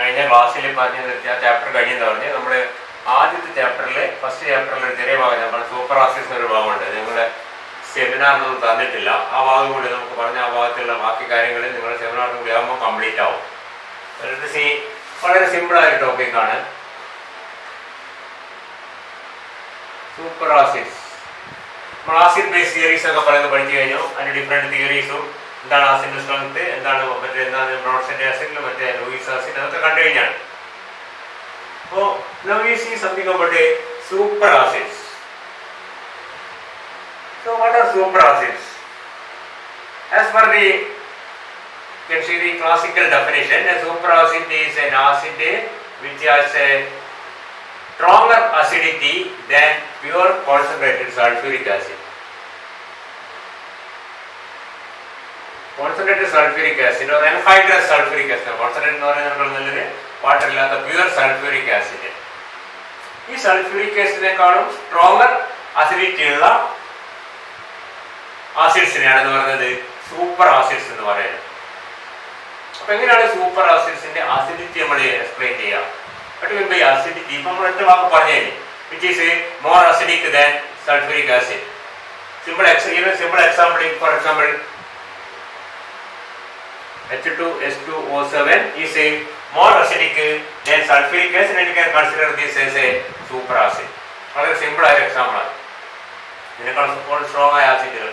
കഴിഞ്ഞ ക്ലാസ്സിൽ പറഞ്ഞു നിർത്തിയ ചാപ്റ്റർ കഴിഞ്ഞെന്ന് പറഞ്ഞ് നമ്മൾ ആദ്യത്തെ ചാപ്റ്ററിൽ ഫസ്റ്റ് ചാപ്റ്ററിൽ ഒരു ചെറിയ ഭാഗം നമ്മൾ സൂപ്പർ ആസിഡ്സ് ഒരു ഭാഗമുണ്ട്. നിങ്ങളുടെ സെമിനാറിനൊന്നും തന്നിട്ടില്ല. ആ ഭാഗം കൂടി നമുക്ക് പറഞ്ഞ ആ ഭാഗത്തുള്ള ബാക്കി കാര്യങ്ങൾ നിങ്ങളുടെ സെമിനാറിന് കൂടി ആകുമ്പോൾ കംപ്ലീറ്റ് ആവും. വളരെ സിമ്പിളായ ടോപ്പിക്കാണ് സൂപ്പർ ആസിഡ്സ്. നമ്മൾ ആസിഡ് ബേസ് തിയറീസ് ഒക്കെ പറയുന്നത് പഠിച്ചു കഴിഞ്ഞു. അതിൻ്റെ ഡിഫറെൻറ്റ് തിയറീസും എന്താണ് ആസിഡിന്റെ സ്ട്രെങ്ത്, എന്താണ് എന്താണ് ബ്രോൺസെറ്റ് ആസിഡ്, മറ്റേ ലൂയിസ് ആസിഡ്, അതൊക്കെ കണ്ടു കഴിഞ്ഞാണ്. അപ്പോൾ now we see something about a super acids. So what are super acids? As per the you can see the classical definition, a super acid is an acid which has a stronger acidity than pure concentrated sulfuric acid. Concentrated sulfuric acid or anhydrous sulfuric acid, concentrated എന്ന് പറയുന്നത് water ഇല്ലാത്ത pure sulphuric acid. ഈ sulphuric ആസിഡിനേക്കാളും stronger acidity ഉള്ള ആസിഡ്സിനെയാണ് എന്ന് പറയുന്നത് super acids എന്ന് പറയുന്നത്. അപ്പൊ എങ്ങനെയാണ് സൂപ്പർ ആസിഡ്സിന്റെ അസിഡിറ്റി നമ്മൾ എക്സ്പ്ലെയിൻ ചെയ്യുക? ബട്ട് മീൻ ബൈ അസിഡിറ്റി ഇപ്പൊ നമ്മൾ ഒറ്റ വാക്ക് പറഞ്ഞു കഴിഞ്ഞു, which is more acidic than sulphuric acid. Simple example, for example H2S2O7 is a more acidic than sulfuric acid and you can consider this as a super acid. വളരെ simple ആയ example ആണ്. ഇതിനേക്കാൾ strong ആയ ആസിഡുകൾ.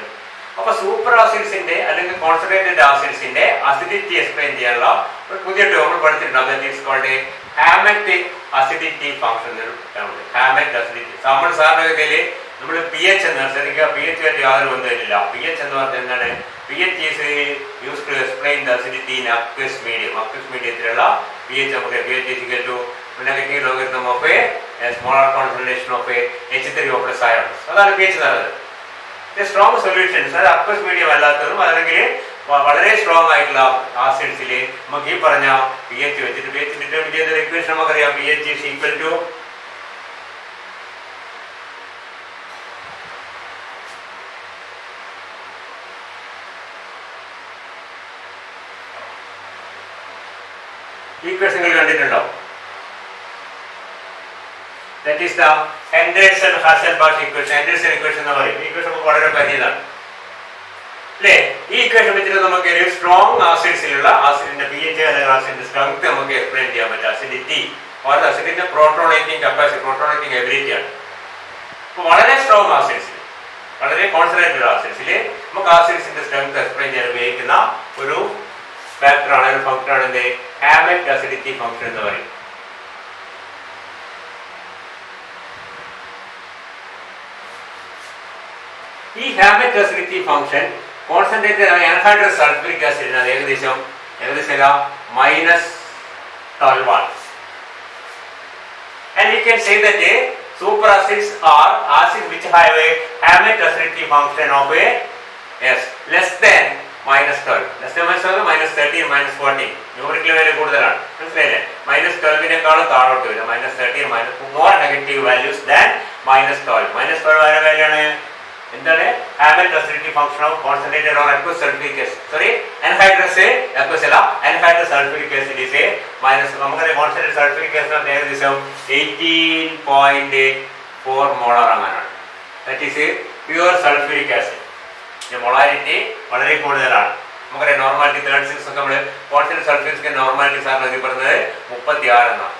അപ്പൊ super ആസിഡ്സിന്റെ അല്ലെങ്കിൽ concentrated ആസിഡ്സിന്റെ acidity explain ചെയ്യാനുള്ള ഒരു പുതിയ ടേം പഠിച്ചിട്ടുണ്ട്. It's called Hammett acidity function. Hammett acidity നമ്മൾ സാധാരണഗതിയിൽ നമ്മൾ പി എച്ച് എന്ന് ശ്രദ്ധിക്കുക. പി എച്ച് ആയിട്ട് യാതൊരു ബന്ധമില്ല. പി എച്ച് എന്ന് പറഞ്ഞാൽ എന്താണ്? pH is used to explain the acidity in aqueous medium. Aqueous mediumത്തിലുള്ള pH നമുക്ക് pH is equal to negative logarithm of a smaller concentration of a H3O plus ions. അതാണ് pH എന്ന് പറയുന്നത്. സ്ട്രോങ് സൊല്യൂഷൻസ്, അത് aqueous medium അല്ലാത്തതും അല്ലെങ്കിൽ വളരെ strong ആയിട്ടുള്ള ആസിഡ്സിൽ നമുക്ക് ഈ പറഞ്ഞ pH വെച്ചിട്ട് pH ഡിറ്റർമിൻ ചെയ്ത ഇക്വേഷൻ നമുക്കറിയാം. pH is equal to equation കണ്ടിട്ടുണ്ടോ? That is the Henderson-Hasselbalch equation. Henderson equation എന്ന് പറയും. ഈ ഇക്വേഷൻ നമുക്ക് വളരെ പരിചിതമാണ് അല്ലേ? ഈ ഇക്വേഷൻ വെച്ചിട്ട് നമുക്ക് ഒരു സ്ട്രോങ് ആസിഡ്സിലുള്ള ആസിഡിന്റെ pH അല്ലെങ്കിൽ ആസിഡിന്റെ സ്ട്രെങ്ത് നമുക്ക് എക്സ്പ്ലെയിൻ ചെയ്യാൻ പറ്റും. അസിഡിറ്റി ഓർ ആസിഡിന്റെ പ്രോട്ടോണേറ്റിംഗ് കപ്പാസിറ്റി, പ്രോട്ടോണേറ്റിംഗ് എബിലിറ്റി ആണ്. അപ്പോൾ വളരെ സ്ട്രോങ് ആസിഡ്സിൽ, വളരെ കോൺസെൻട്രേറ്റഡ് ആസിഡ്സിൽ നമുക്ക് ആസിഡ്സിന്റെ സ്ട്രെങ്ത് എക്സ്പ്ലെയിൻ ചെയ്യാൻ ഉപയോഗിക്കുന്ന ഒരു ഫാക്ടറാണ്, ഒരു ഫംഗ്ഷനാണ് എന്ത്? ഹാമറ്റ് അസിഡിറ്റി ഫംഗ്ഷൻ എന്ന് പറയും. ഈ Hammett acidity function concentrated anhydrous sulphuric ആസിഡിന് അത് ഏകദേശം -12 ആണ്. And we can say that super acids are acids which have a Hammett acidity function of a less than -12. less than -13, -14. Numerical value കൂടുതലാണ്, മനസ്സിലായില്ലേ? -12നേക്കാളും താഴോട്ട് വരും. -13, more negative values than -12. -12 വരെ value ആണ് എന്താണ്? Hammett acidity function of concentrated or aqueous sulfuric acid. Sorry, anhydrous aqueous അല്ല, anhydrous sulfuric acid is നമുക്കറിയാം concentrated sulphuric acid ഏകദേശം 18.4 മോളാർ അങ്ങനെയാണ്. That is pure sulphuric acid. Molarity വളരെ കൂടുതലാണ്. നമുക്കറിയാം നോർമാലിറ്റി 36 ഒക്കെ നമ്മൾ കോൺസെൻട്രേറ്റഡ് സൾഫ്യൂരിക് നോർമാലിറ്റി സാറിന് എഴുതി പറഞ്ഞത് 36 എന്നാണ്.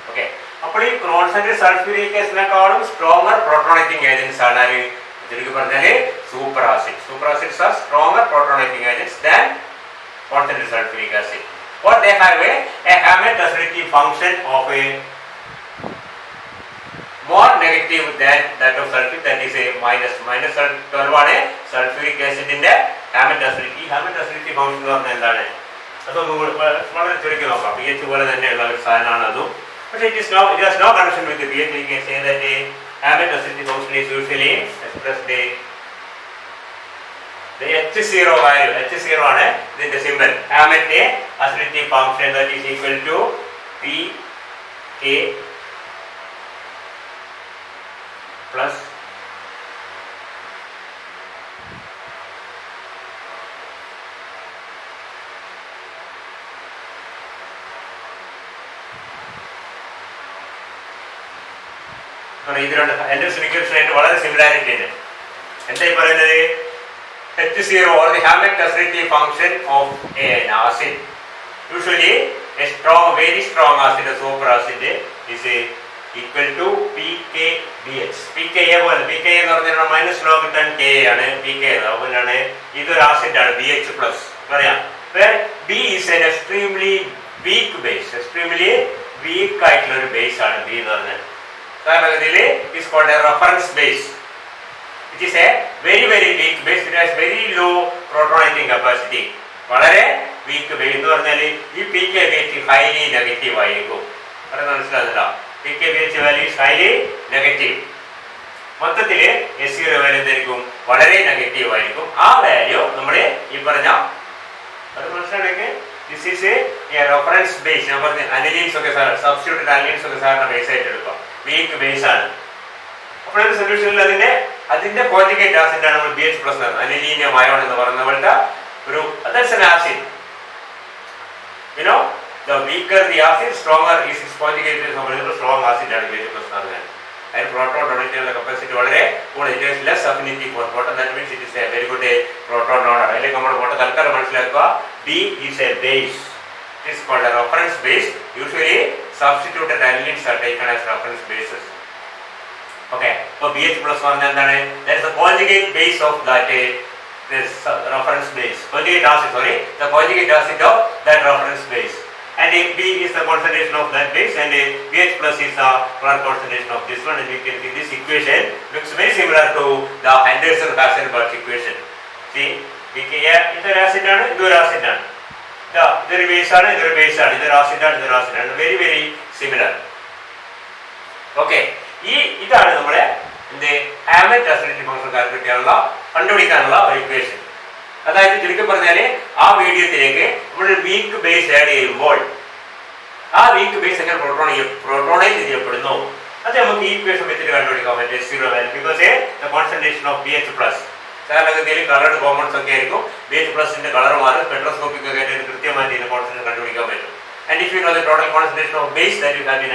ഓക്കെ, അപ്പോൾ ഈ കോൺസെൻട്രേറ്റഡ് സൾഫ്യൂരിക് ആസിഡിനെക്കാളും സ്ട്രോങ്ങർ പ്രോട്ടോണേറ്റിംഗ് ഏജൻസ് ആണ് ആര്? ചുരുക്കി പറഞ്ഞാൽ super acid. Super acids are stronger protonating agents than concentrated sulphuric acid. Or they have a Hammett acidity function of a more negative than that of sulfuric, that is a -12 ആണ് sulphuric ആസിഡിന്റെ Hammett acidity. Hammett acidity function എന്ന് പറഞ്ഞാൽ എന്താണ്? അതൊന്നും വളരെ ചുരുക്കി നോക്കാം. pH പോലെ തന്നെയുള്ള ഒരു സാധനമാണ് അതും. പക്ഷേ it has no connection with the pH. We can say that a Hammett acidity function is usually expressed the H0 value. H0 ആണ് ഇതിന്റെ symbol. Hammett acidity function that is equal to pK plus ഇത് രണ്ട് Anderson equation ആയിട്ട് വളരെ similarity ഉണ്ട്. എന്തായി പറയുന്നത്? H0 or the Hammett acidity function of an acid. Usually a strong, very strong acid, a superacid is equal to pKbH. pKa പോലെ pKa എന്ന് പറഞ്ഞാൽ മൈനസ് ലോഗ് ടൺ Ka ആണ് pKa. അതുപോലെയാണ് ഇതൊരു ആസിഡ് ആണ് BH പ്ലസ് പറയാം. where B is an extremely weak base, extremely weak ആയിട്ടുള്ള ഒരു ബേസ് ആണ് B എന്ന് പറഞ്ഞാൽ. സാധാരണഗതിയിൽ is called a reference base. It is a very weak base. It has very low protonating capacity. വളരെ weak base എന്ന് പറഞ്ഞാൽ ഈ pKbH ഹൈലി നെഗറ്റീവ് ആയിരിക്കും. പറയുന്നത് മനസ്സിലാകുന്നില്ല? pKbH value is highly negative. മൊത്തത്തില് S0 വാല്യൂ എന്തായിരിക്കും? വളരെ നെഗറ്റീവ് ആയിരിക്കും. ആ വാല്യൂ നമ്മൾ ഈ പറഞ്ഞ അത് മനസ്സിലാണെങ്കിൽ this is a reference base. ഞാൻ പറഞ്ഞ അനിലീൻസ് ഒക്കെ സബ്സ്റ്റിറ്റ്യൂട്ടഡ് അനിലീൻസ് ഒക്കെ സാറിന് ബേസ് ആയിട്ട് എടുക്കാം. വീക്ക് ബേസ് ആണ്. അപ്പോഴൊരു സൊല്യൂഷനിൽ അതിന്റെ കോഞ്ചുഗേറ്റ് ആസിഡ് ആണ് നമ്മൾ BH പ്ലസ് അനിലീനിയം അയോൺ എന്ന് പറയുന്ന പോലത്തെ ഒരു acid. The weaker the acid, stronger is its conjugate. Strong acid ആണ് BH പ്ലസ് എന്ന് പറഞ്ഞാൽ. അതിന് പ്രോട്ടോൺ ഡൊണേറ്റ് ചെയ്യാനുള്ള കപ്പാസിറ്റി വളരെ കൂടുതൽ. It is less affinity for proton. That means it is a very good proton donor. അതിലേക്ക് നമ്മൾ proton തൽക്കാലം മനസ്സിലാക്കുക. B is a base. It is called a reference base. Usually substituted anions are taken as reference bases. Okay, so BH plus പറഞ്ഞാൽ എന്താണ്? That is the conjugate base of that this reference base. Conjugate acid, the conjugate acid of that reference base. And B is the concentration of that base, and BH plus is the current concentration of this one. And we can see this equation looks very similar to the Henderson-Hasselbalch equation. See, pKa ഇതൊരു acid ആണ്, ഇതൊരു acid ആണ്. ഇതൊരു base ആണ്, ഇതൊരു base ആണ്, ഇതൊരു acid ആണ്, ഇതൊരു ആസിഡ് ആണ്. Very similar. ഓക്കെ, ഇതാണ് നമ്മുടെ ഹാമറ്റ് അസിഡിറ്റി ഫംഗ്ഷൻ കാൽക്കുലേറ്റ് കണ്ടുപിടിക്കാനുള്ള ഒരു ഇക്വേഷൻ. അതായത് ചുരുക്കി പറഞ്ഞാൽ ആ മീഡിയത്തിലേക്ക് നമ്മൾ വീക്ക് ബേസ് ആഡ് ചെയ്യുമ്പോൾ ആ വീക്ക് ബേസ് എങ്ങനെ പ്രോട്ടോണൈസ് ചെയ്യപ്പെടുന്നു അത് നമുക്ക് ഈ ഇക്വേഷൻ വെച്ചിട്ട് കണ്ടുപിടിക്കാൻ പറ്റും. S0 value because the concentration of BH plus. സാധാരണഗതിയിൽ കളർഡ് കോമ്പൗണ്ട്സ് ഒക്കെ ആയിരിക്കും. BH പ്ലസിന്റെ കളർ മാറും. സ്പെക്ട്രോസ്കോപ്പിക് ഒക്കെ ആയിട്ട് കൃത്യമായിട്ട് ഇതിന്റെ കോൺസെൻട്രേഷൻ കണ്ടുപിടിക്കാൻ പറ്റും. And if you know the total concentration of base that you have been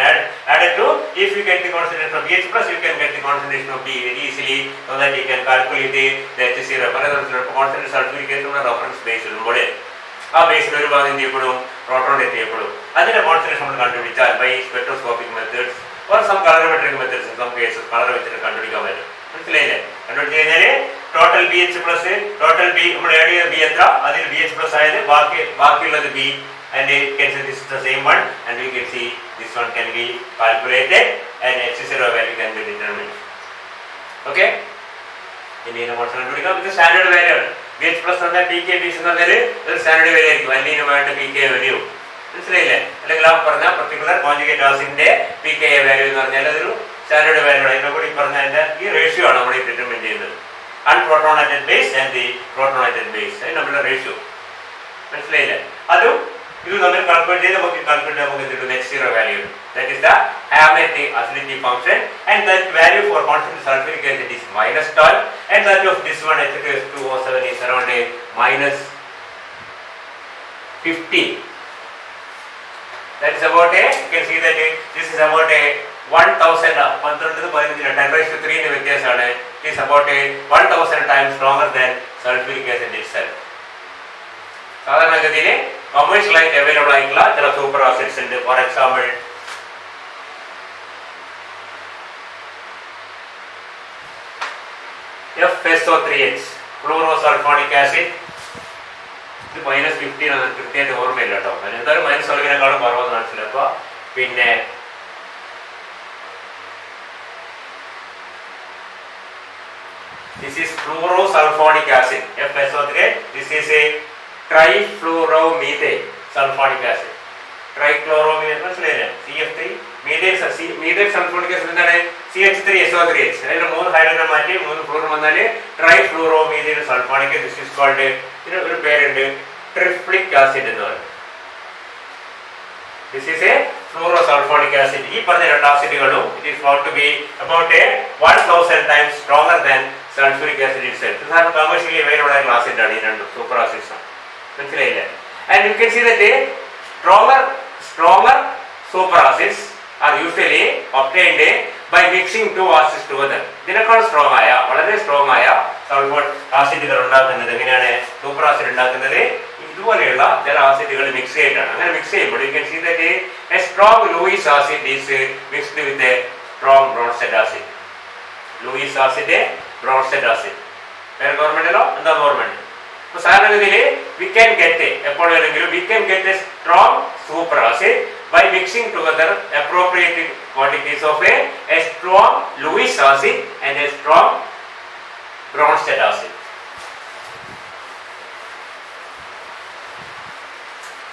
added to, if you get the concentration of BH plus, you can get the concentration of B very easily, so that you can calculate the H0. Concentration sulfuric acid reference base ഇടുമ്പോൾ ആ ബേസിൽ ഒരു ഭാഗം എന്ത് ചെയ്യപ്പെടും? പ്രോട്ടോണേറ്റ് ചെയ്യപ്പെടും. അതിന്റെ concentration നമ്മൾ കണ്ടുപിടിച്ചാൽ by spectroscopic methods or some colorimetric methods, some cases colour വെച്ചിട്ട് കണ്ടുപിടിക്കാൻ പറ്റും. മനസ്സിലായില്ലേ? കണ്ടുപിടിച്ച് കഴിഞ്ഞാൽ total BH plus total B നമ്മൾ ആഡ് ചെയ്ത B എത്ര, അതിൽ BH പ്ലസ് ആയത് ബാക്കിയുള്ളത് B. And you can say this is the same one, and we can see this one can be calculated and H0 value can be determined. Okay, ഇതിനെ നമ്മൾ കണ്ടുപിടിക്കാം. ഇത് സ്റ്റാൻഡേർഡ് വാല്യൂ ആണ്. BH plus എന്നാൽ pKb എന്ന് പറഞ്ഞാൽ ഒരു standard value ആയിരിക്കും. അനിലീനുമായിട്ട് pKa വാല്യൂ മനസ്സിലായില്ലേ? അല്ലെങ്കിൽ ആ പറഞ്ഞ പർട്ടിക്കുലർ കോൺജുഗേറ്റ് ആസിഡിന്റെ pKa വാല്യൂ എന്ന് പറഞ്ഞാൽ അതൊരു സ്റ്റാൻഡേർഡ് വാല്യൂ ആണ്. ഇതിനെ കൂടി പറഞ്ഞതിന്റെ ഈ റേഷ്യോ ആണ് നമ്മൾ ഡിറ്റർമിൻ ചെയ്യുന്നത്. Unprotonated base and the protonated base, അത് നമ്മുടെ റേഷ്യോ മനസ്സിലായില്ലേ? അതും ഇത് നമ്മൾ കാൽക്കുലേറ്റ് ചെയ്ത് നമുക്ക് കിട്ടും H0 value. That is the Hammett acidity function, and that value for constant sulphuric acid is -12, and that of this one H2O7 is around -15. That is about you can see that this is about 1000 10^3 ന്റെ വ്യത്യാസമാണ്. It is about 1000 times stronger than sulfuric acid itself. സാധാരണഗതിയിൽ കൊമേഴ്ഷ്യലായിട്ട് available ആയിട്ടുള്ള ചില super acids ഉണ്ട്. For example FSO3H fluorosulphonic acid. ഇത് -15 ആണ്, കൃത്യമായിട്ട് ഓർമ്മയില്ല കേട്ടോ. എന്തായാലും -12 കുറവെന്ന് മനസ്സിലാക്കുക. പിന്നെ this is fluorosulfonic acid FSO3. This is a trifluoromethane sulfonic acid. Trichloromethane മനസ്സിലായില്ലേ? CF3 methane sulfonic acid എന്താണ്? CH3SO3H. അതിൽ 3 ഹൈഡ്രജൻ മാറ്റി 3 ഫ്ലൂറോ വന്നാൽ ട്രൈഫ്ലൂറോമീഥൈൻ സൾഫോണിക്. ദിസ് ഈസ് കോൾഡ്, ഇതിന് ഒരു പേരുണ്ട്, ട്രിപ്ലിക് ആസിഡ് എന്ന് പറയും. This is a fluorosulfonic acid. ഈ പറഞ്ഞ രണ്ട് ആസിഡുകളും it is found to be about 1000 times stronger than sulfuric acid itself. This is commercially available acid ആണ്. ഈ രണ്ട് സൂപ്പർ ആസിഡ്സ് ആണ്. മനസ്സിലായില്ലേ? And you can see that stronger super acids are usually obtained by mixing two acids together. ഇതിനേക്കാൾ strong ആയ വളരെ strong ആയ sulphur ആസിഡുകൾ ഉണ്ടാക്കുന്നത് എങ്ങനെയാണ്? സൂപ്പർ ആസിഡ് ഉണ്ടാക്കുന്നത് ഇതുപോലെയുള്ള ചില ആസിഡുകൾ മിക്സ് ചെയ്തിട്ടാണ്. അങ്ങനെ മിക്സ് ചെയ്യുമ്പോൾ you can see that a strong Lewis acid is mixed with a strong Bronsted acid. Lewis acid, Bronsted acid. വേറെ ഗവൺമെന്റിലോ എന്താ ഗവൺമെന്റ്? അപ്പോൾ സാധാരണഗതിയിൽ we can get എപ്പോഴെങ്കിലും we can get a strong super acid by mixing together appropriate quantities of a strong Lewis acid and a strong Bronsted acid.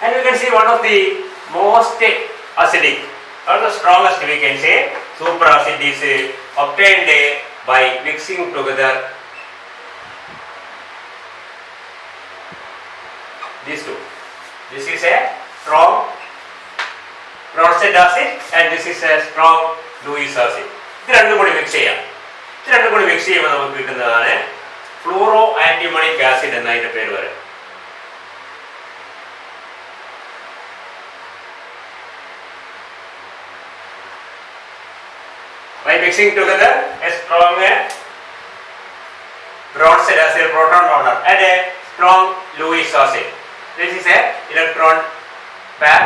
And we can see one of the most acidic or the strongest we can say super acid is obtained by mixing together these two. This is a strong Bronsted acid and this is a strong Lewis acid. ഇത് രണ്ടും കൂടി mix ചെയ്യാം. ഇത് രണ്ടും കൂടി mix ചെയ്യുമ്പോൾ നമുക്ക് കിട്ടുന്നതാണ് ഫ്ലൂറോ ആന്റിമോണിക് ആസിഡ് എന്നതിന്റെ പേര് വരെ. By mixing together a strong Bronsted acid proton donor and a strong Lewis acid. This is a electron pair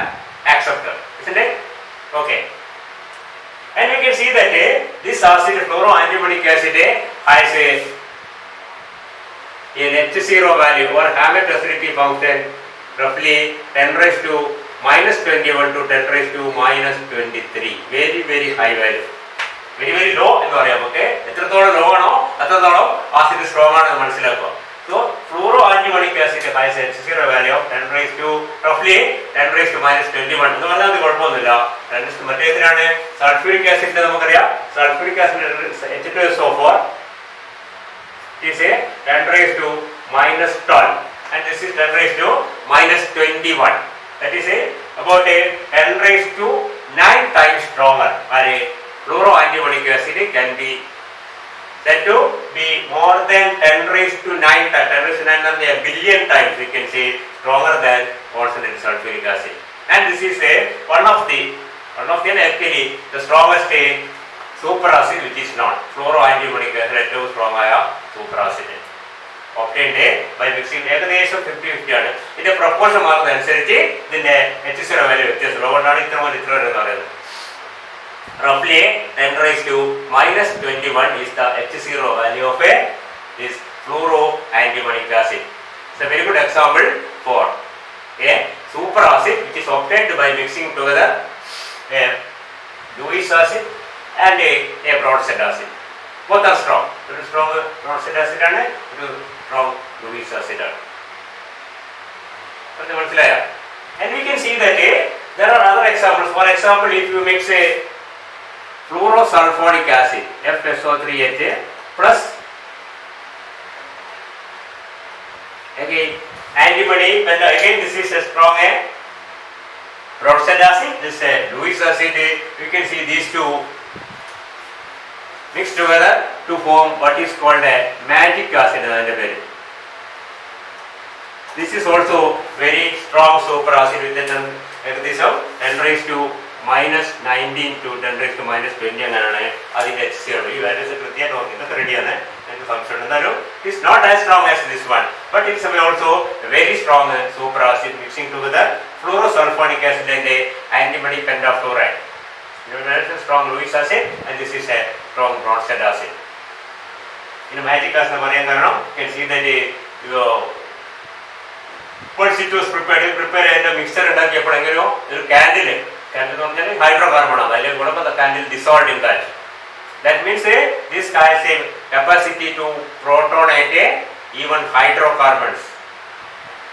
acceptor, isn't it? Okay. And we can see that this acid, fluoroantimonic acid, has an H0 value or Hammett acidity function roughly 10 raised to minus 21 to 10 raised to minus 23. Very, very high value. Very, very low എന്ന് പറയാം. നമുക്ക് എത്രത്തോളം law ആണോ അത്രത്തോളം acid strong ആണെന്ന് മനസ്സിലാക്കുക. So fluoroantimonic acid has a H0 value of 10 raised to roughly 10 raised to minus 21. എന്ന് പറഞ്ഞാൽ അത് കുഴപ്പമൊന്നുമില്ല. മറ്റേതിനാണ് സൾഫ്യൂരിക് ആസിഡിന്റെ നമുക്കറിയാം. Sulphuric acid H2SO4 is a 10 raised to minus 12 and this is 10 raised to minus 21. That is about a 10 raised to 9 times stronger. Fluoroantimonic acid can be said to be more than 10 raised to 9 times, 10 raised to 9 and a billion times we can say stronger than concentrated sulfuric acid. And this is one of the actually the strongest super acid which is not fluoroantimonic acid ഏറ്റവും strong ആയ super acid obtained by mixing ഏകദേശം 50-50 ആണ്. ഇതിന്റെ proportion മാറുന്നതനുസരിച്ച് ഇതിന്റെ H0 value വ്യത്യാസം. അതുകൊണ്ടാണ് ഇത്ര എന്ന് പറയുന്നത്. Roughly 10 raised to minus 21 is the H0 value of this fluoroantimonic acid. It's a very good example for a super acid which is obtained by mixing together a Lewis acid and a Bronsted acid. Both are strong. It is strong Bronsted acid and it is strong Lewis acid. And we can see that there are other examples. For example, if you mix a fluorosulfonic acid FSO3H plus again antimony, and again this is a strong Bronsted acid, this is a Lewis acid. You can see these two mixed together to form what is called a magic acid. This is also very strong super acid with a10 raised to minus 19 to 10 raised to minus 20 അങ്ങനെയാണ് അതിന്റെ H0. ഈ values കൃത്യമായിട്ട് നോക്കി ഇതൊക്കെ റെഡിയാണ്. എനിക്ക് സംശയം എന്നാലും it is not as strong as this one, but it is also a very strong super acid mixing together fluorosulfonic acid and antimony pentafluoride. This is a strong Lewis acid and this is a strong Bronsted acid. In magic acid പറയാൻ കാരണം you can see that once it was prepared ചെയ്ത mixer ഉണ്ടാക്കിയപ്പോഴെങ്കിലും ഒരു candle എന്ന് പറഞ്ഞാൽ hydrocarbon ആണ്. അതിലെ ഗുണം the candle dissolved in that. That means this has a capacity to protonate even hydrocarbons.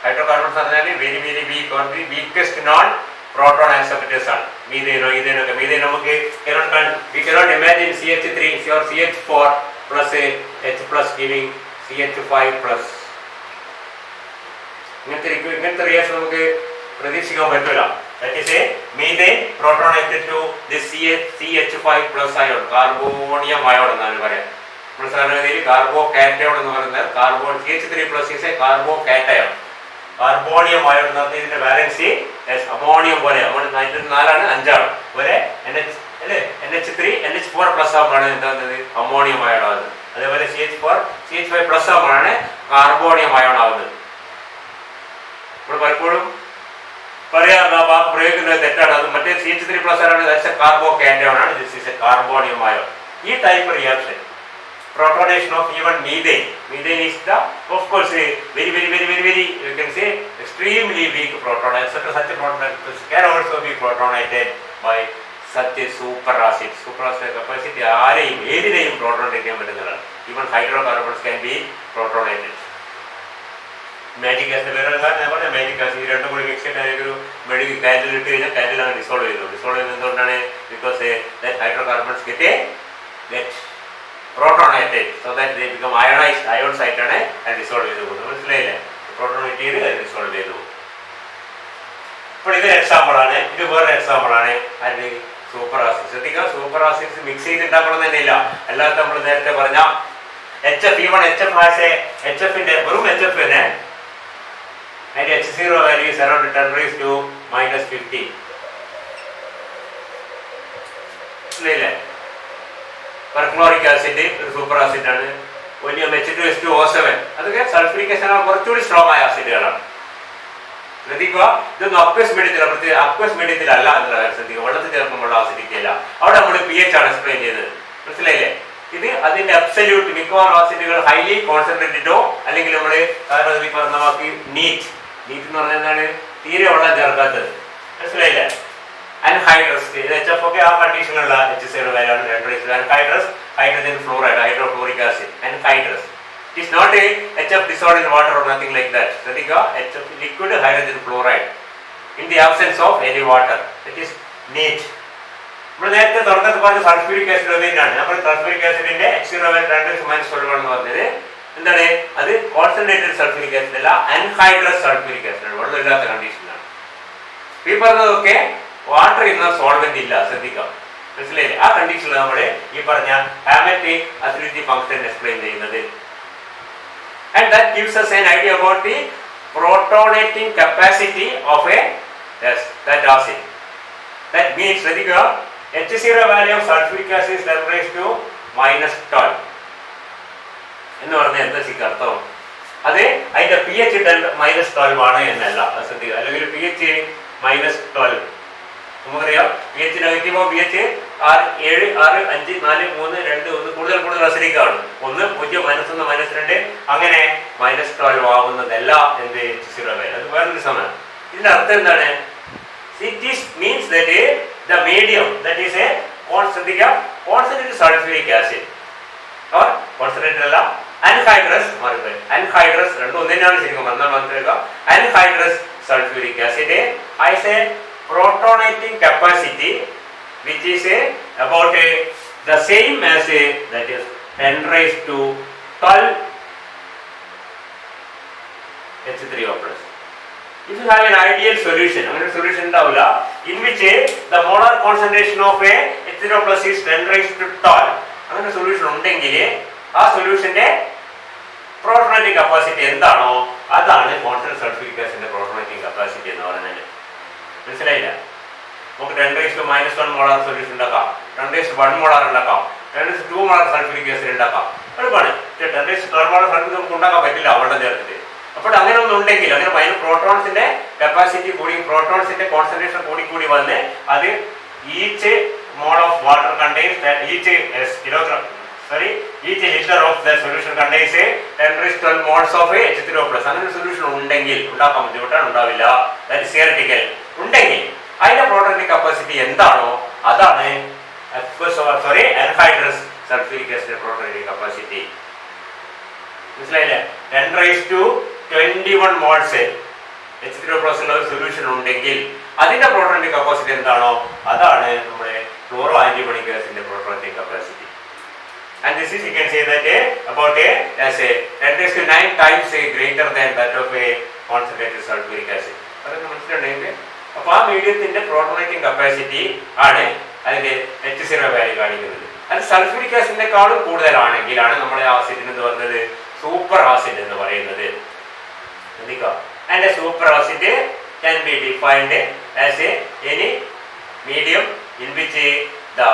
Hydrocarbons are very, very weak or the weakest non-proton acceptors are. Methane നമുക്ക് we cannot imagine CH3 or CH4 plus H plus giving CH5 plus. ഇങ്ങനത്തെ reaction നമുക്ക് പ്രതീക്ഷിക്കാൻ പറ്റില്ല. That is a methane protonated to this CH5 plus ion, carbonium ion എന്നാണ് പറയാം. നമ്മൾ സാധാരണഗതിയിൽ carbocation എന്ന് പറയുന്നത് CH3 plus is a carbocation. Carbonium ion എന്ന് പറഞ്ഞാൽ ഇതിന്റെ വാലൻസി അമോണിയം പോലെ, നൈട്രജൻ 4 ആണ് 5 ആണ്. അതുപോലെ NH3 NH4 പ്ലസ് ആകുമ്പോഴാണ് എന്താകുന്നത് അമോണിയം അയോൺ ആകുന്നത്. അതേപോലെ CH5 പ്ലസ് ആകുമ്പോഴാണ് കാർബോണിയം അയോൺ ആകുന്നത്. നമ്മൾ പലപ്പോഴും പറയാറുണ്ട് ആ പ്രയോഗിക്കുന്നത് തെറ്റാണ്. അത് മറ്റേ CH3 പ്ലസ് ആണ് കാർബോ കാറ്റയോൺ ആണ്. This is a carbonium ion. ഈ type reaction protonation of even methane is the of course very you can say extremely weak proton, and such a proton can also be protonated by such a superacid capacity ആരെയും ഏതിനെയും proton എടുക്കാൻ പറ്റുന്നതാണ്. even hydrocarbons can be protonated. Magic acid വേറെ magic acid രണ്ടും കൂടി mix ചെയ്തിട്ട് ഒരു മെഴുകി candle ഇട്ട് കഴിഞ്ഞാൽ കാൻഡിൽ ആണ് ഡിസോൾവ് ചെയ്യുന്നത് എന്തുകൊണ്ടാണ്? Because hydrocarbons get protonated so that they become ionized ions ആയിട്ടാണ് അത് ഡിസോൾവ് ചെയ്ത് പോകുന്നത്. മനസ്സിലായില്ലേ? പ്രോട്ടോണേറ്റ് ചെയ്ത് അത് ഡിസോൾവ് ചെയ്തു പോകും. അപ്പോൾ ഇതൊരു എക്സാമ്പിൾ ആണ്. ഇത് വേറൊരു എക്സാമ്പിൾ ആണ്. അതിൽ സൂപ്പർ ആസിഡ് ശ്രദ്ധിക്കുക. സൂപ്പർ ആസിഡ്സ് മിക്സ് ചെയ്തിട്ടുണ്ടാക്കണം തന്നെയില്ല. അല്ലാതെ നമ്മൾ നേരത്തെ പറഞ്ഞ HFന്റെ വെറും HFന് അതിന്റെ H0 വാല്യൂ is around 10⁻⁻⁻50. മനസ്സിലായില്ലേ? പെർക്ലോറിക് ആസിഡ് ഒരു സൂപ്പർ ആസിഡ് ആണ്. വോളിയം H2SO7 അതൊക്കെ സൾഫ്യൂരിക് ആസിഡ് കുറച്ചുകൂടി സ്ട്രോങ് ആയ ആസിഡുകളാണ്. ശ്രദ്ധിക്കുക, ഇതൊന്നും അക്വസ് മീഡിയത്തിലല്ല എന്നുള്ള ശ്രദ്ധിക്കുക. വെള്ളത്തിൽ ചേർക്കുമ്പോൾ ആസിഡിറ്റി അല്ല. അവിടെ നമ്മൾ pH ആണ് എക്സ്പ്ലെയിൻ ചെയ്തത്. മനസ്സിലായില്ലേ? ഇത് അതിന്റെ അബ്സല്യൂട്ട് മിക്കവാറും ആസിഡുകൾ ഹൈലി കോൺസെൻട്രേറ്റഡോ അല്ലെങ്കിൽ നമ്മൾ പറഞ്ഞ വാക്ക് നീറ്റ് എന്ന് പറഞ്ഞാൽ എന്താണ്? തീരെ വെള്ളം ചേർക്കാത്തത്. മനസ്സിലായില്ലേ? anhydrous HF ഒക്കെ ആ കണ്ടീഷനുള്ള H0 വാല്യൂ ആണ്. anhydrous hydrogen fluoride hydrofluoric acid anhydrous. It is not a HF dissolved in water or nothing like that. ശ്രദ്ധിക്കുക, HF liquid hydrogen fluoride in the absence of any water. It is neat. നമ്മൾ നേരത്തെ തുടക്കത്തിൽ പറഞ്ഞ sulphuric acid തന്നെയാണ്. നമ്മൾ sulphuric ആസിഡിന്റെ H0 value 2 എന്ന് പറഞ്ഞത് എന്താണ്? അത് കോൺസെൻട്രേറ്റഡ് സൾഫ്യൂരിക് ആസിഡ് അല്ല, anhydrous സൾഫ്യൂരിക് ആസിഡ് ആണ്. വെള്ളമില്ലാത്ത കണ്ടീഷനാണ്. ഈ പറഞ്ഞതൊക്കെ വാട്ടർ ഇന്ന സോൾവെന്റ് ഇല്ല. ശ്രദ്ധിക്കുക, മനസ്സിലായില്ലേ? ആ കണ്ടീഷനിൽ നമ്മൾ ഈ പറഞ്ഞ ഹാമറ്റ് അസിഡിറ്റി ഫംഗ്ഷൻ എക്സ്പ്ലെയിൻ ചെയ്യുന്നത്. And that gives us an idea about the protonating capacity of that acid. That means ശ്രദ്ധിക്കുക, H0 value of sulfuric acid is 10⁻⁻12 എന്ന് പറഞ്ഞാൽ എന്താ അർത്ഥം? അത് അതിന്റെ pH -12 ആണ് എന്നല്ല. ശ്രദ്ധിക്കുക, അല്ലെങ്കിൽ pH -12 നമുക്കറിയാം. pH നെഗറ്റീവോ pH 6, 7, 6, 5, 4, 3, 2, 1 കൂടുതൽ അസിഡിക് ആണ്. 1, 0, -1, -2 അങ്ങനെ -12 ആവുന്നതല്ല എന്ത് H0 വാല്യൂ. അത് വേറൊരു സമയം. ഇതിന്റെ അർത്ഥം എന്താണ്? It means that the medium that is a concentrated sulfuric acid or concentrated അല്ല anhydrous രണ്ടും ഒന്നെന്നാണ് ശരിക്കും പറഞ്ഞാൽ മനസ്സിലാക്കുക. anhydrous sulfuric acid has a protonating capacity which is about the same as that is 10⁻12 H3O plus. If you have an ideal solution, അങ്ങനെ solution ഉണ്ടാവില്ല, in which the molar concentration of H3O plus is 10⁻12 അങ്ങനെ solution ഉണ്ടെങ്കിൽ ആ സൊല്യൂഷന്റെ പ്രോട്ടോണേറ്റിംഗ് capacity എന്താണോ അതാണ് constant sulphuric ആസിഡിന്റെ പ്രോട്ടോണേറ്റിംഗ് capacity എന്ന് പറയുന്നത്. മനസ്സിലായില്ല? നമുക്ക് 10⁻⁻1 മോളാർ സൊല്യൂഷൻ ഉണ്ടാക്കാം, 10⁻1 മോളാർ ഉണ്ടാക്കാം, 10⁻2 മോളാർ സൾഫ്യൂരിക് ആസിഡ് ഉണ്ടാക്കാം. എളുപ്പമാണ്. 10⁻12 മോളാർ സൾഫ്യൂരിക് നമുക്ക് ഉണ്ടാക്കാൻ പറ്റില്ല വെള്ളം ചേർത്തിട്ട്. അപ്പോൾ അങ്ങനെ ഒന്നും ഉണ്ടെങ്കിൽ അങ്ങനെ പ്രോട്ടോൺസിന്റെ കപ്പാസിറ്റി കൂടി, പ്രോട്ടോൺസിന്റെ കോൺസെൻട്രേഷൻ കൂടി വന്ന് അത് each mole of water contains that each liter of the solution contains 10⁻12 moles of H3O plus. അങ്ങനെ സൊല്യൂഷൻ ഉണ്ടെങ്കിൽ ഉണ്ടാക്കാൻ ബുദ്ധിമുട്ടാണ്, ഉണ്ടാവില്ല. That is theoretical. ഉണ്ടെങ്കിൽ അതിന്റെ പ്രോട്ടോണിക് കപ്പാസിറ്റി എന്താണോ അതാണ് anhydrous sulfuric acid protonic capacity. മനസ്സിലായില്ലേ? 10⁻21 moles H3O plus ഉള്ള ഒരു സൊല്യൂഷൻ ഉണ്ടെങ്കിൽ അതിന്റെ പ്രോട്ടോണിക് കപ്പാസിറ്റി എന്താണോ അതാണ് നമ്മുടെ ഫ്ലോറോ ആന്റിബോഡിക് ആസിഡിന്റെ protonic capacity. And this is, you can say that about as 10⁻9 times greater than that of a concentrated sulfuric acid. അതൊക്കെ മനസ്സിലുണ്ടെങ്കിൽ അപ്പോൾ ആ മീഡിയത്തിന്റെ പ്രോട്ടോണേറ്റിംഗ് കപ്പാസിറ്റി ആണ് അതിന്റെ H0 വാല്യൂ കാണിക്കുന്നത്. അത് സൾഫ്യൂരിക് ആസിഡിനെക്കാളും കൂടുതലാണെങ്കിലാണ് നമ്മുടെ ആസിഡിന് എന്ന് പറഞ്ഞത് സൂപ്പർ ആസിഡ് എന്ന് പറയുന്നത്. And a super acid can be defined as any medium in which the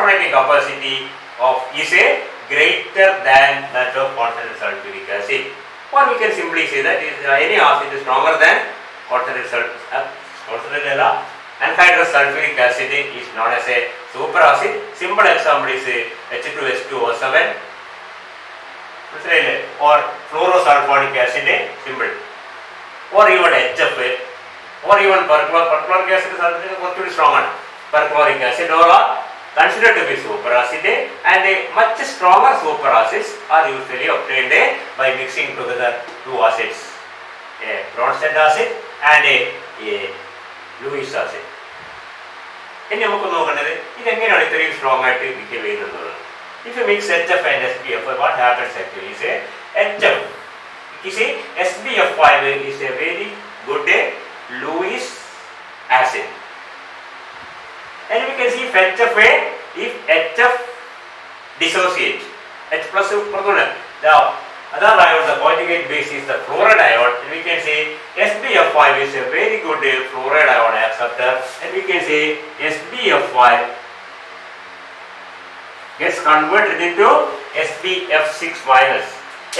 water-writing capacity of is a greater than that of concentrated sulfuric acid. Or we can simply say that is any acid is stronger than concentrated anhydrous sulfuric acid is known as a superacid. Simple example is H2S2O7 or fluorosulfonic acid simple, or even HF, or even perchloric acid is also stronger. Perchloric acid all are considered to be superacid, and much stronger superacids are usually obtained by mixing together two acids, a Bronsted acid and a Lewis acid. ഇനി നമുക്ക് നോക്കേണ്ടത് ഇതെങ്ങനെയാണ് ഇത്രയും strong ആയിട്ട് behave ചെയ്യുന്നത്. If you mix HF and SBF, what happens actually is HF, you see SBF5 is a very good Lewis acid, and we can see if HF dissociate, H plus the other ion, the conjugate base is the fluoride ion, and we can say SBF5 is a very good fluoride ion acceptor, and we can say SBF5 gets converted into SBF6 minus,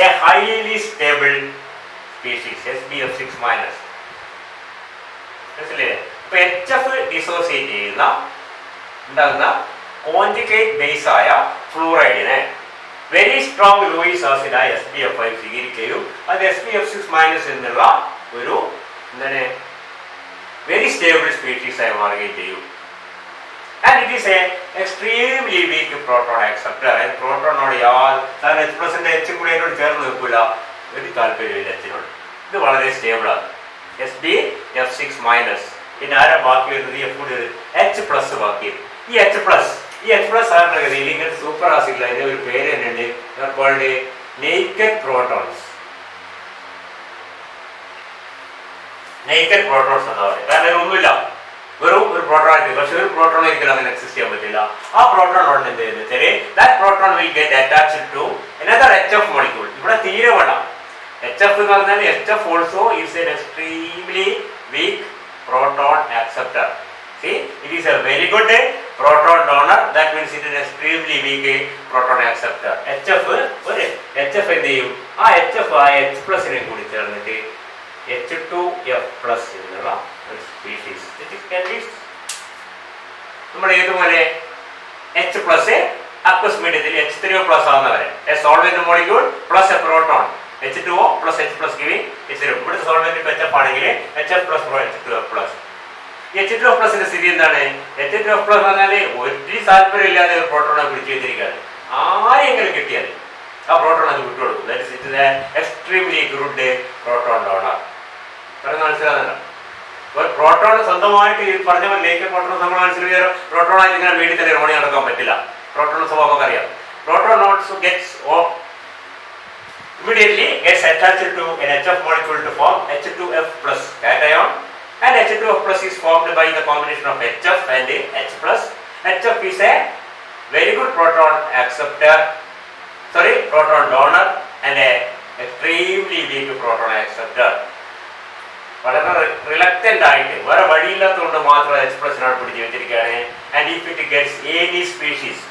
a highly stable species, SBF6 minus. മനസ്സിലായില്ലേ? ഇപ്പൊ HF dissociate ചെയ്യുന്ന ഉണ്ടാകുന്ന conjugate base ആയ ഫ്ലൂറൈഡിനെ very strong Luis ആസിഡായ SBF5 സ്വീകരിക്കുകയും അത് SBF6 minus എന്നുള്ള ഒരു എന്താണ് വെരി സ്റ്റേബിൾ സ്പീഷീസ് ആയി മാറുകയും ചെയ്യും. And it is a extremely weak proton acceptor. And പ്രോട്ടോണോട് H പ്ലസിന്റെ H കൂടെ അതിനോട് ചേർന്ന് നിൽക്കില്ല, ഒരു താല്പര്യമില്ല Hനോട്. ഇത് വളരെ സ്റ്റേബിളാണ്. SbF6 minus. പിന്നെ ആരാ ബാക്കി വരുന്നത്? F കൂടി H പ്ലസ് ബാക്കി വരും. ഈ H പ്ലസ് സാധാരണഗതിയിൽ ഇങ്ങനത്തെ സൂപ്പർ ആസിഡിൽ അതിന്റെ ഒരു പേര് തന്നെയുണ്ട്, നേക്കഡ് പ്രോട്ടോൺസ്. നേക്കഡ് പ്രോട്ടോൺസ് എന്താ പറയുക? കാരണം ഒന്നുമില്ല, വെറും ഒരു പ്രോട്ടോൺ ആയിട്ട്, പക്ഷെ ഒരു പ്രോട്ടോൺ ഒരിക്കലും അങ്ങനെ എക്സിസ്റ്റ് ചെയ്യാൻ പറ്റില്ല. ആ പ്രോട്ടോൺ കൊണ്ട് എന്ത് ചെയ്യുന്നത് വെച്ചാൽ that proton will get attached to another HF molecule. ഇവിടെ തീരെ വേണ്ട. HF എന്ന് പറഞ്ഞാൽ HF also is an extremely weak proton acceptor. See, it is a very good proton donor. That means it is an extremely weak proton acceptor. HF എന്ത് ചെയ്യും? ആ HF ആ H പ്ലസിനെ കൂടി ചേർന്നിട്ട് H2F പ്ലസ് എന്നുള്ള ഒരു സ്പീഷീസ് നമ്മുടെ ഏതുപോലെ H പ്ലസ് അക്വസ് മീഡിയത്തിൽ H3O പ്ലസ് ആവുന്നവരെ a solvent molecule plus a proton H2O plus H plus giving H0. ഇവിടുത്തെ സോൾവെന്റ് HF ആണെങ്കിൽ HF plus H2F plus. H2F പ്ലസിന്റെ സ്ഥിതി എന്താണ്? H2F പ്ലസ് പറഞ്ഞാൽ ഒരു താല്പര്യം ഇല്ലാതെ ഒരു പ്രോട്ടോണെ പിടിച്ചു വെച്ചിരിക്കുകയാണ്. ആരെങ്കിലും കിട്ടിയാൽ ആ പ്രോട്ടോൺ അത് വിട്ടുകൊടുക്കും. That is it is extremely good proton donor. പറയുന്നത് മനസ്സിലാകുന്നുണ്ടോ? ഒരു പ്രോട്ടോൺ സ്വന്തമായിട്ട് ഈ പറഞ്ഞ പോലെ ലേക്ക് പ്രോട്ടോൺ നമ്മൾ മനസ്സിലാക്കിയ പ്രോട്ടോണായിട്ട് ഇങ്ങനെ വീട്ടിൽ തന്നെ ഓണി നടക്കാൻ പറ്റില്ല. പ്രോട്ടോൺ സ്വഭാവം നമുക്ക് അറിയാം. Proton also gets immediately gets attached to an HF molecule to form H2F plus cation, and H2F plus is formed by the combination of HF and H plus. HF is a very good proton acceptor, proton donor, and a extremely weak proton acceptor. വളരെ reluctant ആയിട്ട് വേറെ വഴിയില്ലാത്തതുകൊണ്ട് മാത്രം H പ്ലസിനോട് പിടിച്ചു വെച്ചിരിക്കുകയാണ്. And if it gets any species,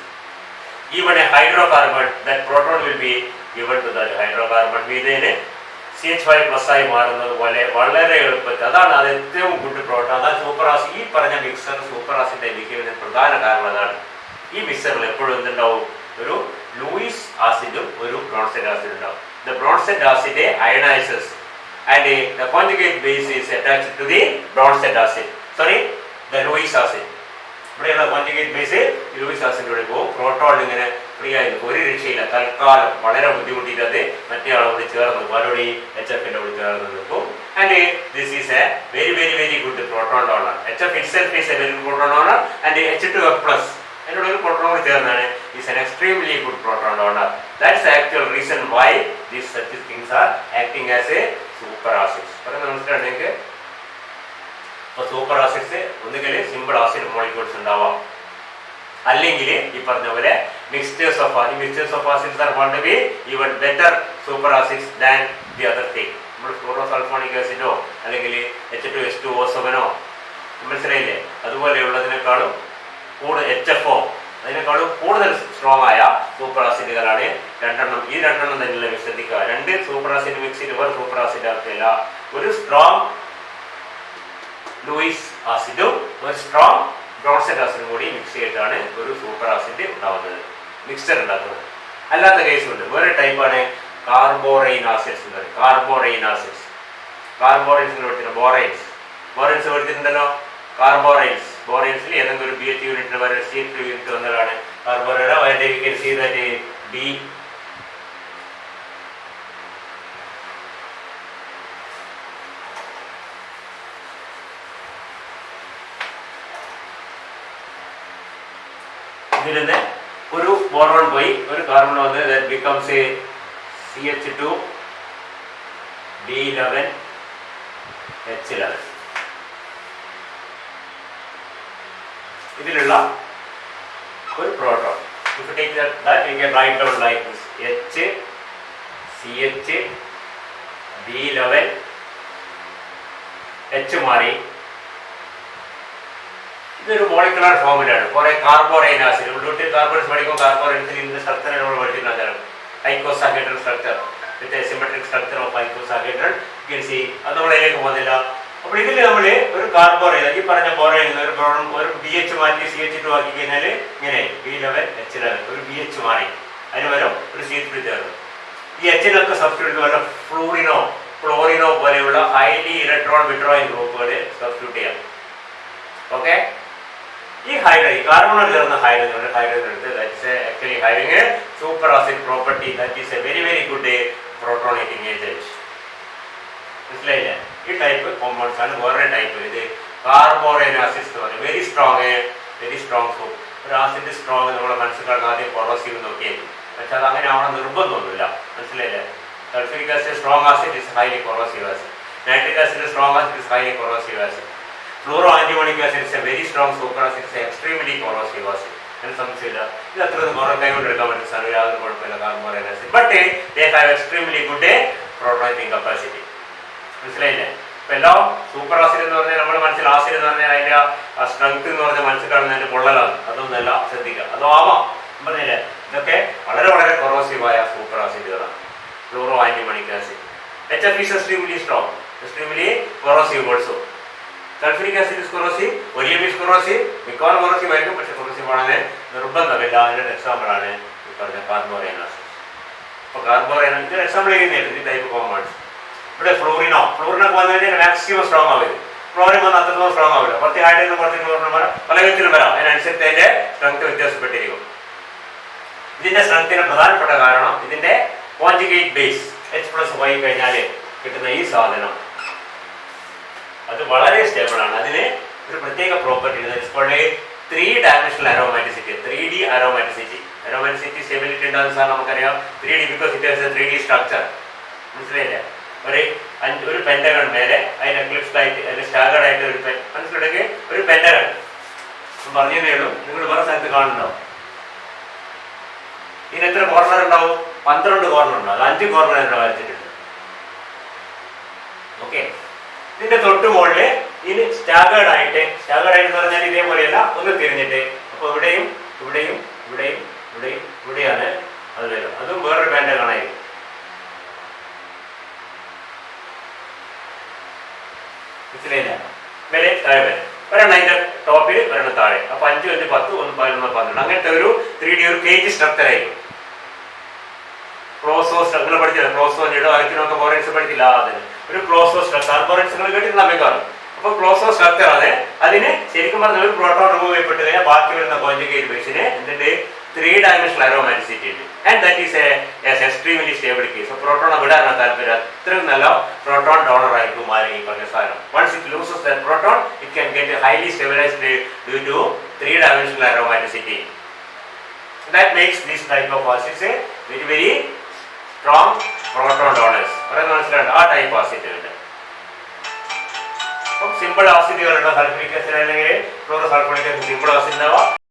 even A hydrocarbon, that proton will be given to that hydrocarbon. മീഥേന് CH5 plus ആയി മാറുന്നത് പോലെ വളരെ എളുപ്പത്തിൽ, അതാണ് അത് ഏറ്റവും ഗുഡ് പ്രോട്ടോൺ. അതാണ് സൂപ്പർ ആസിഡ്. ഈ പറഞ്ഞ മിക്സർ സൂപ്പർ ആസിഡിന്റെ ബിഹേവിയറിന് പ്രധാന കാരണം അതാണ്. ഈ മിക്സറിൽ എപ്പോഴും എന്തുണ്ടാവും? ഒരു ലൂയിസ് ആസിഡും ഒരു ബ്രോൺസെറ്റ് ആസിഡും ഉണ്ടാവും. The Bronsted acid ionizes and the conjugate base is attached to the Bronsted acid, the Lewis acid. ഇവിടെയുള്ള കോൺജുഗേറ്റ് ബേസ് ലൂയിസ് ആസിഡിലൂടെ പോകും. പ്രോട്ടോൺ ഇങ്ങനെ ഫ്രീ ആയി ഒരു രക്ഷയില്ല, തൽക്കാലം വളരെ ബുദ്ധിമുട്ടിയിട്ട് അത് മറ്റേ ആളോട് ചേർന്ന് മറുപടി HF കൂടി ചേർന്ന് നിൽക്കും. And this is a very very very good proton donor. HF itself is a very good proton donor, and H2F plus എന്നോട് ഒരു പ്രോട്ടോൺ കൂടി ചേർന്നാണ് is an extremely good proton donor. That's the actual reason why these such things are acting as a super acids. പറയുന്നത് മനസ്സിലാണെങ്കിൽ ഇപ്പോൾ super acids ഒന്നുകിൽ simple acid molecules ഉണ്ടാവാം, അല്ലെങ്കിൽ ഈ പറഞ്ഞ പോലെ mixtures of acids are going to be even better super acids than the other thing. നമ്മൾ ഫ്ലൂറോസൾഫോണിക് ആസിഡോ അല്ലെങ്കിൽ H2S2O7 മനസ്സിലായില്ലേ, അതുപോലെയുള്ളതിനേക്കാളും കൂടുതൽ HFO അതിനേക്കാളും കൂടുതൽ സ്ട്രോങ് ആയ സൂപ്പർ ആസിഡുകളാണ് രണ്ടെണ്ണം. ഈ രണ്ടെണ്ണം തന്നെയുള്ള ശ്രദ്ധിക്കുക. രണ്ട് സൂപ്പർ ആസിഡ് മിക്സ് ചെയ്ത് ഒരു സൂപ്പർ ആസിഡ് ആക്കില്ല. ഒരു സ്ട്രോങ് ലൂയിസ് ആസിഡും ഒരു സ്ട്രോങ് ബ്രോൺസെറ്റ് ആസിഡും കൂടി മിക്സ് ചെയ്തിട്ടാണ് ഒരു സൂപ്പർ ആസിഡ് ഉണ്ടാവുന്നത്, മിക്സ്ചർ ഉണ്ടാക്കുന്നത്. അല്ലാത്ത കേസുണ്ട്. വേറെ ടൈപ്പാണ് കാർബോറൈൻ ആസിഡ്സ് എന്ന് പറയും. കാർബോറൈൻ ആസിഡ്സ്, കാർബോറൈൻസ് പഠിച്ചിട്ടുണ്ട്. ബോറൈൻസ് പഠിച്ചിട്ടുണ്ടല്ലോ. കാർബോറൈൻസ്, ബോറൈൻസിൽ ഏതെങ്കിലും ഒരു BH യൂണിറ്റിന് വരെ C3 യൂണിറ്റ് വന്നതാണ് കാർബോറൈൻ. അതിന്റെ you can see that B ഇതിൽ നിന്ന് ഒരു ബോറോൺ പോയി ഒരു കാർബൺ വന്ന് that becomes a CH2 B11 H11. ഇതിലുള്ള ഒരു proton. If you take that you can write down like this: H CH B11 H മാറി. ഇതൊരു മോളിക്കുലർ ഫോമിലാണ്. കുറെ കാർബോറൈൻ ആസിഡ് ഉള്ളിട്ട് കാർബോൺസ് പഠിക്കും. കാർബോറൈൻസിൽ ഇതിന്റെ സ്ട്രക്ചർ നമ്മൾ പഠിക്കുന്നതാണ്. Icosahedral structure with symmetric structure of icosahedral. You can see. അത് നമ്മളതിലേക്ക് പോകുന്നില്ല. അപ്പോൾ ഇതിൽ നമ്മൾ ഒരു കാർബോറൈൻ, ഈ പറഞ്ഞ ബോറൈൻ ഒരു BH മാറ്റി CH2 ആക്കി കഴിഞ്ഞാൽ ഇങ്ങനെ B11 H11 ഒരു BH മാറി. അതിന് പകരം ഒരു C3 ചേർന്നു. ഈ H-നൊക്കെ സബ്സ്റ്റിറ്റ്യൂട്ട് വല്ല ഫ്ലൂറിനോ ക്ലോറിനോ പോലെയുള്ള ഹൈലി ഇലക്ട്രോൺ വിഡ്രോയിങ് ഗ്രൂപ്പുകൾ സബ്സ്റ്റിറ്റ്യൂട്ട് ചെയ്യാം. ഓക്കെ. ഈ ഹൈഡ്രജൻ കാർബണോട് ചേർന്ന ഹൈഡ്രജൻ എടുത്ത് that's actually having a super acid property that is a very good protonating agent. മനസ്സിലായില്ലേ? ഈ ടൈപ്പ് കോമ്പൗണ്ട്സ് ആണ്. വേറെ ടൈപ്പ് ഇത് കാർബോറൈൻ ആസിഡ്സ് എന്ന് പറയും. Very strong soup. ഒരു ആസിഡ് സ്ട്രോങ് നമ്മുടെ മനസ്സിൽ കാണുന്ന ആദ്യം കൊറോസീവ് നോക്കിയായിരിക്കും. പക്ഷെ അത് അങ്ങനെ ആവണം നിർബന്ധമൊന്നുമില്ല. മനസ്സിലായില്ലേ? Sulphuric acid strong acid is highly corrosive acid. Nitric acid strong acid is highly corrosive acid. Fluoro antimonic acid is a very strong super acid is extremely corrosive acid. അതിന് സംശയമില്ല. ഇത് അത്ര കുറേ കൈ കൊണ്ട് എടുക്കാൻ പറ്റും സാർ, യാതൊരു കുഴപ്പമില്ല. Carborane acid but they have extremely good protonating capacity. മനസ്സിലായില്ലേ? ഇപ്പൊ എല്ലാം സൂപ്പർ ആസിഡ് എന്ന് പറഞ്ഞാൽ നമ്മുടെ മനസ്സിൽ ആസിഡ് എന്ന് പറഞ്ഞാൽ അതിന്റെ സ്ട്രെങ്ത് എന്ന് പറഞ്ഞാൽ മനസ്സിൽ കാണുന്നതിന്റെ പൊള്ളലാണ്. അതൊന്നല്ല, ശ്രദ്ധിക്കുക. അതോ ആവാം പറഞ്ഞില്ലേ? ഇതൊക്കെ വളരെ കൊറോസീവായ സൂപ്പർ ആസിഡുകളാണ്. Fluoro antimonic acid. HF is extremely strong, extremely corrosive also. Sulfuric acid is corrosive, Oleum is corrosive, മിക്കവാറും corrosive ആയിരിക്കും. പക്ഷെ corrosive ആണെന്ന് നിർബന്ധമില്ല. അതിന്റെ എക്സാമ്പിൾ ആണ് ഈ പറഞ്ഞ കാർബോറൈൻ ആസിഡ്. അപ്പൊ കാർബോറൈൻ ഇതിന് എക്സാമ്പിൾ ചെയ്യുന്നില്ല ഈ ടൈപ്പ് കോമ്പൗണ്ട്സ്. ഇവിടെ ഫ്ലൂറിനൊക്കെ വന്നു കഴിഞ്ഞാൽ മാക്സിമം സ്ട്രോങ് ആവില്ല. ഫ്ലോറിൻ വന്ന് അത്രത്തോളം സ്ട്രോങ് ആവില്ല. കുറച്ച് ഹൈഡ്രജൻ കുറച്ച് ക്ലോറിനും വരാം, പല വിധത്തിലും വരാം. അതിനനുസരിച്ച് അതിന്റെ സ്ട്രെങ്ത് വ്യത്യാസപ്പെട്ടിരിക്കും. ഇതിന്റെ സ്ട്രെങ്ത്തിന് പ്രധാനപ്പെട്ട കാരണം ഇതിന്റെ കോൺജുഗേറ്റ് ബേസ് H+Y കഴിഞ്ഞാൽ കിട്ടുന്ന ഈ സാധനം അത് വളരെ സ്റ്റേബിൾ ആണ്. അതിന് ഒരു പ്രത്യേക പ്രോപ്പർട്ടി ഉണ്ട്. 3-dimensional aromaticity, 3D aromaticity. Aromaticity stability ഉണ്ടാകുന്ന സാധനം നമുക്കറിയാം. 3D because it has a 3D structure. മനസ്സിലായില്ലേ? ഒരു പെന്റഗൺ മേലെ അതിന് എക്ലിപ്സ്ഡ് ആയിട്ട് അതിന് സ്റ്റാഗർഡ് ആയിട്ട് ഒരു മനസ്സിലുണ്ടെങ്കിൽ ഒരു പെന്റഗൺ പറഞ്ഞേ ഉള്ളൂ. നിങ്ങൾ വേറെ സ്ഥലത്ത് കാണുന്നുണ്ടോ? ഇതിന് എത്ര കോർണർ ഉണ്ടാവും? 12 കോർണർ ഉണ്ടാവും. 5 കോർണർ എത്ര വരച്ചിട്ടുണ്ട്. ഓക്കെ. ഇതിന്റെ തൊട്ട് മുകളില് ഇതിന് സ്റ്റാഗേർഡ് ആയിട്ട് എന്ന് പറഞ്ഞാൽ ഇതേപോലെയല്ല, ഒന്ന് തിരിഞ്ഞിട്ട്. അപ്പൊ ഇവിടെയും ഇവിടെയാണ് അത് വരും. അതും വേറൊരു പെന്റഗൺ ആയിരിക്കും. മനസ്സിലായില്ല? മേലെ താഴെ വരെ ഒരെണ്ണം അതിന്റെ ടോപ്പിൽ ഒരെണ്ണം താഴെ. അപ്പൊ 5, 5, 10, 1, 11, 12 അങ്ങനത്തെ ഒരു 3D ഒരു കേജ് സ്ട്രക്ചർ ആയിരിക്കും. ക്ലോസോ സ്ട്രക്ചർ പഠിച്ചില്ല. ക്ലോസോ അരക്കിനൊക്കെ ബോറൻസ് പഠിച്ചില്ല. അതിന് ഒരു ക്ലോസോ സ്ട്രക്ചർ ബോറൻസുകൾ കേട്ടിട്ടുണ്ട് അമ്മക്കാണ്. അപ്പൊ ക്ലോസോ സ്ട്രക്ചർ ആണ്. അതിന് ശരിക്കും പറഞ്ഞാൽ ഒരു പ്രോട്ടോൺ റിമൂവ് ചെയ്യപ്പെട്ട് കഴിഞ്ഞാൽ ബാക്കി വരുന്ന കോൺജുഗേറ്റ് ബേസിന് എന്നിട്ട് 3-dimensional aromaticity ഉണ്ട്. And that is a extremely stable case. So proton വിടാനാണ് താല്പര്യം. അത്രയും നല്ല പ്രോട്ടോൺ ഡോണർ ആയിരിക്കും മാറി ഈ പറഞ്ഞ സാധനം. Once it loses that proton, it can get highly stabilized due to 3-dimensional aromaticity. That makes this type of acids a very strong proton donors. പറയുന്നത് മനസ്സിലായിട്ട് ആ ടൈപ്പ് ആസിഡ് ഉണ്ട്. അപ്പം സിമ്പിൾ ആസിഡുകളുണ്ട്. സൾഫ്യൂരിക് ആസിഡ് അല്ലെങ്കിൽ fluoro sulfonic acid simple acid ഉണ്ടാവാം.